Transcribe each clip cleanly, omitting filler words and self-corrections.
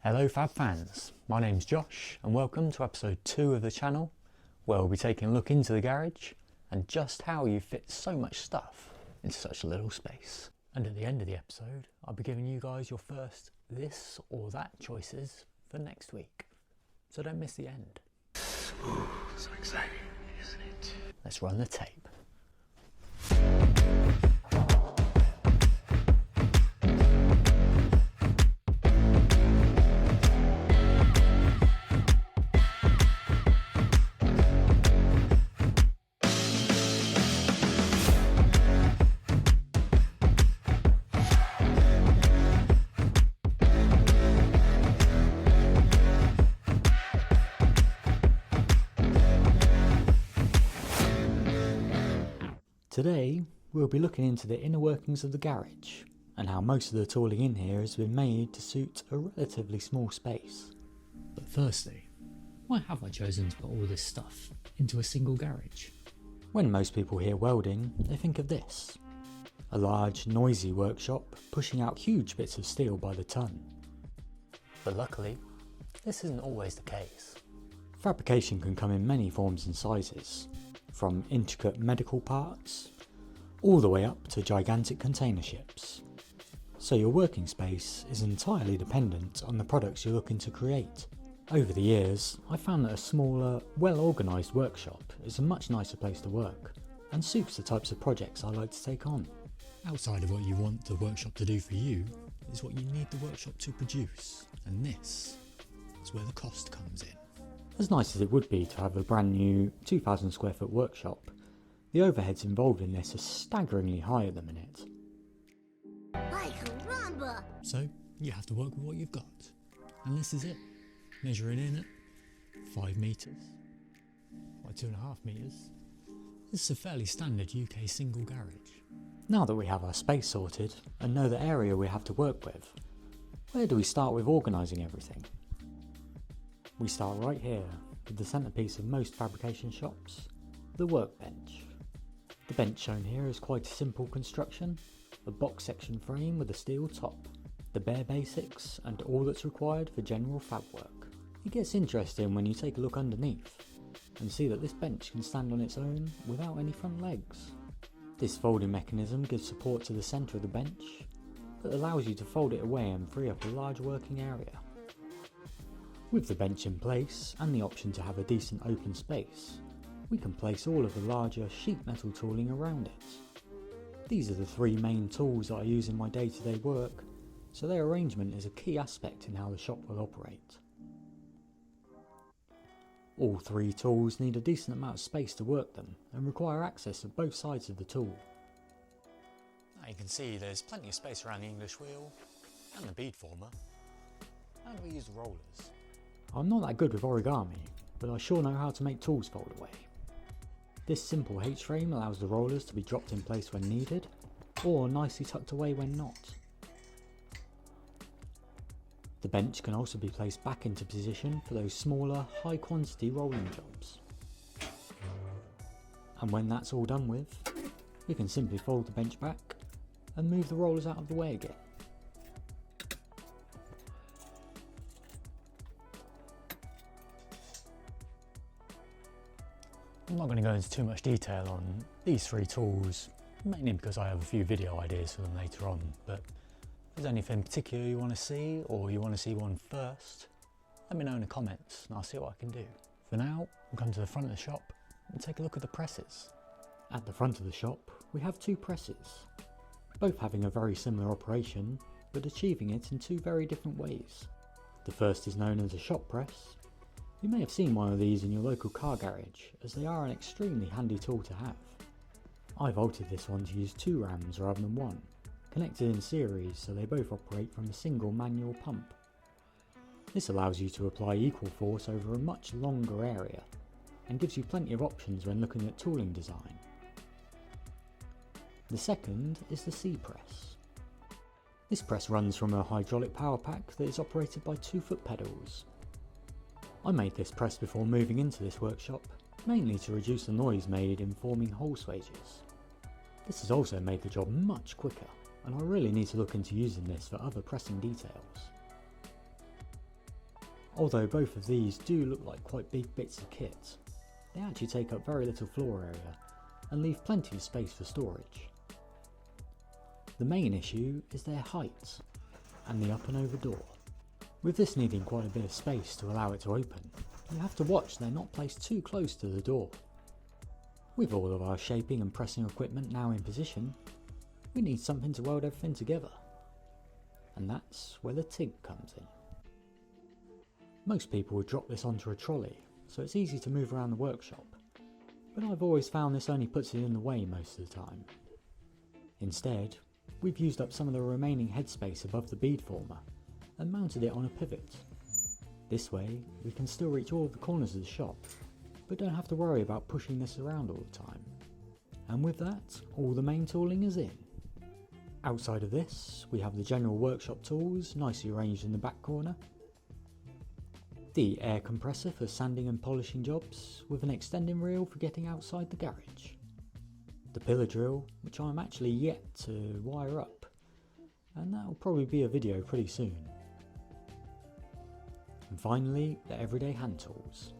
Hello Fab fans, my name's Josh and welcome to episode 2 of the channel, where we'll be taking a look into the garage and just how you fit so much stuff into such a little space. And at the end of the episode, I'll be giving you guys your first this or that choices for next week. So don't miss the end. Ooh, so exciting, isn't it? Let's run the tape. Today, we'll be looking into the inner workings of the garage and how most of the tooling in here has been made to suit a relatively small space. But firstly, why have I chosen to put all this stuff into a single garage? When most people hear welding, they think of this. A large, noisy workshop pushing out huge bits of steel by the ton. But luckily, this isn't always the case. Fabrication can come in many forms and sizes, from intricate medical parts all the way up to gigantic container ships. So your working space is entirely dependent on the products you're looking to create. Over the years, I found that a smaller, well-organised workshop is a much nicer place to work and suits the types of projects I like to take on. Outside of what you want the workshop to do for you is what you need the workshop to produce, and this is where the cost comes in. As nice as it would be to have a brand new 2,000 square foot workshop, the overheads involved in this are staggeringly high at the minute. Ay, caramba! So you have to work with what you've got. And this is it. Measuring in at 5 metres by 2.5 metres. This is a fairly standard UK single garage. Now that we have our space sorted and know the area we have to work with, where do we start with organising everything? We start right here with the centrepiece of most fabrication shops, the workbench. The bench shown here is quite a simple construction, a box section frame with a steel top, the bare basics and all that's required for general fab work. It gets interesting when you take a look underneath and see that this bench can stand on its own without any front legs. This folding mechanism gives support to the centre of the bench, but allows you to fold it away and free up a large working area. With the bench in place and the option to have a decent open space, we can place all of the larger sheet metal tooling around it. These are the 3 main tools that I use in my day-to-day work, so their arrangement is a key aspect in how the shop will operate. All 3 tools need a decent amount of space to work them and require access to both sides of the tool. Now you can see there's plenty of space around the English wheel and the bead former, and we use the rollers. I'm not that good with origami, but I sure know how to make tools fold away. This simple H-frame allows the rollers to be dropped in place when needed, or nicely tucked away when not. The bench can also be placed back into position for those smaller, high quantity rolling jobs. And when that's all done with, we can simply fold the bench back and move the rollers out of the way again. I'm not going to go into too much detail on these 3 tools, mainly because I have a few video ideas for them later on, but if there's anything particular you want to see, or you want to see one first, let me know in the comments and I'll see what I can do. For now, we'll come to the front of the shop and take a look at the presses. At the front of the shop, we have 2 presses, both having a very similar operation, but achieving it in 2 very different ways. The first is known as a shop press. You may have seen one of these in your local car garage, as they are an extremely handy tool to have. I've altered this one to use 2 rams rather than 1, connected in series so they both operate from a single manual pump. This allows you to apply equal force over a much longer area, and gives you plenty of options when looking at tooling design. The second is the C-press. This press runs from a hydraulic power pack that is operated by 2 foot pedals. I made this press before moving into this workshop, mainly to reduce the noise made in forming hole swages. This has also made the job much quicker, and I really need to look into using this for other pressing details. Although both of these do look like quite big bits of kit, they actually take up very little floor area and leave plenty of space for storage. The main issue is their height and the up and over door. With this needing quite a bit of space to allow it to open, you have to watch they're not placed too close to the door. With all of our shaping and pressing equipment now in position, we need something to weld everything together. And that's where the TIG comes in. Most people would drop this onto a trolley, so it's easy to move around the workshop, but I've always found this only puts it in the way most of the time. Instead, we've used up some of the remaining headspace above the bead former and mounted it on a pivot. This way, we can still reach all of the corners of the shop, but don't have to worry about pushing this around all the time. And with that, all the main tooling is in. Outside of this, we have the general workshop tools nicely arranged in the back corner, the air compressor for sanding and polishing jobs with an extending reel for getting outside the garage, the pillar drill, which I'm actually yet to wire up, and that'll probably be a video pretty soon. And finally, the everyday hand tools,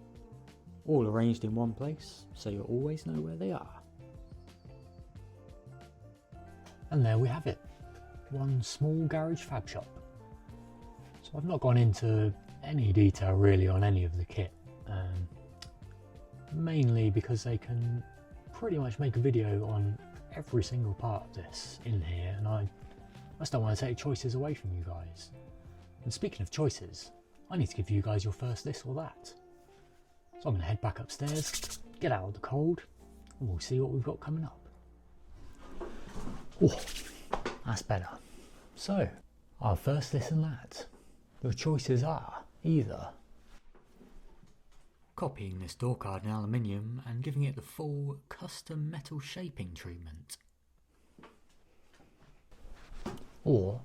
all arranged in one place so you'll always know where they are. And there we have it, one small garage fab shop. So I've not gone into any detail really on any of the kit, mainly because they can pretty much make a video on every single part of this in here, and I just don't want to take choices away from you guys. And speaking of choices, I need to give you guys your first this or that. So I'm going to head back upstairs, get out of the cold, and we'll see what we've got coming up. Oh, that's better. So, our first this and that. Your choices are either Copying this door card in aluminium and giving it the full custom metal shaping treatment, or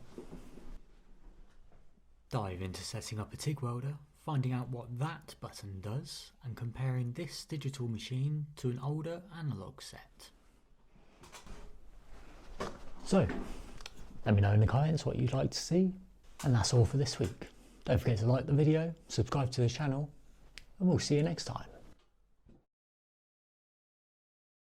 dive into setting up a TIG welder, finding out what that button does and comparing this digital machine to an older analogue set. so. Let me know in the comments what you'd like to see, and that's all for this week. Don't forget to like the video, subscribe to the channel, and we'll see you next time.